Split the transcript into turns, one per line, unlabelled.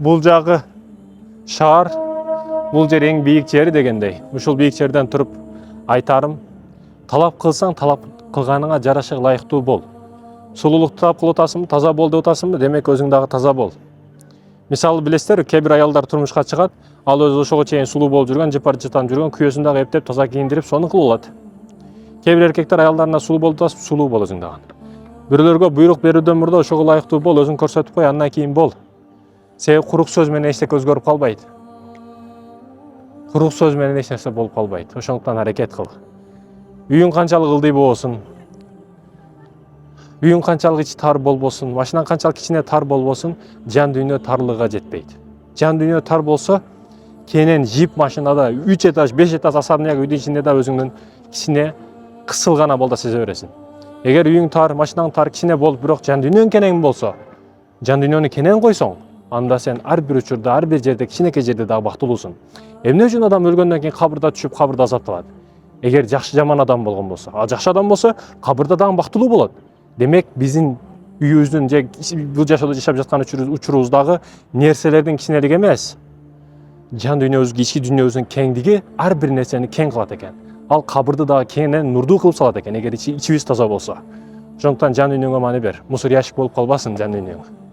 Бул жагы шаар, бул жер эң бийик жери дегендей. Ушул бийик жерден туруп айтарым, талап кылсаң талап кылганыңа жараша ылайыктуу бол. Сулуулукту талап кылып атасыңбы, таза бол деп атасыңбы, демек өзүң дагы таза бол. Мисалы билесиздер, кээ бир аялдар турмушка чыгат, ал өзү ошого чейин сулуу болуп жүргөн, жыпар жытанып жүргөн, күйөөсүн дагы эптеп таза кийиндирип, сону кылып алат. Кээ бир эркектер аялдарына сулуу бол деп атасың, сулуу бол өзүң дагы. Бирөөлөргө буйрук берүүдөн мурда ошого ылайыктуу бол, өзүң көрсөтүп кой, андан кийин бол. Себеби курук сөз менен эчтеке өзгөрүп калбайт. Курук сөз менен эч нерсе болуп калбайт. Ошондуктан аракет кыл. Үйүң канчалык ылдый болбосун, үйүң канчалык ичи тар болбосун, машинаң канчалык кичине тар болбосун, жан дүйнө тарлыгга жетпейт. Жан дүйнө тар болсо, кенен жип машинада 3 этаж, 5 этаж особняк үйдүн ичинде да өзүңдүн кичине кысылган абалда сезе бересиң. Эгер үйүң тар, машинаң тар, кичине болуп, бирок жан дүйнөң кенен болсо, жан дүйнөнү кенен койсоң, анда сен ар бир учурда, ар бир жерде, кичинекей жерде дагы бактылуусуң. Эмне үчүн адам өлгөндөн кийин кабырда түшүп, кабырда азапталат? Эгер жакшы жаман адам болгон болсо, жакшы адам болсо, кабырда дагы бактылуу болот. Демек биздин үйүбүздүн же бул жашоодо жашап жаткан учурубуздагы нерселердин кичинелиги эмес, жан дүйнөбүздүн, ички дүйнөбүздүн кеңдиги ар бир нерсени кең кылат экен. Ал кабырды дагы кеңинен нурдуу кылып салат экен, эгер ичибиз таза болсо. Ошондуктан жан дүйнөңө маани бер. Мусор ящик болуп калбасын жан дүйнөң.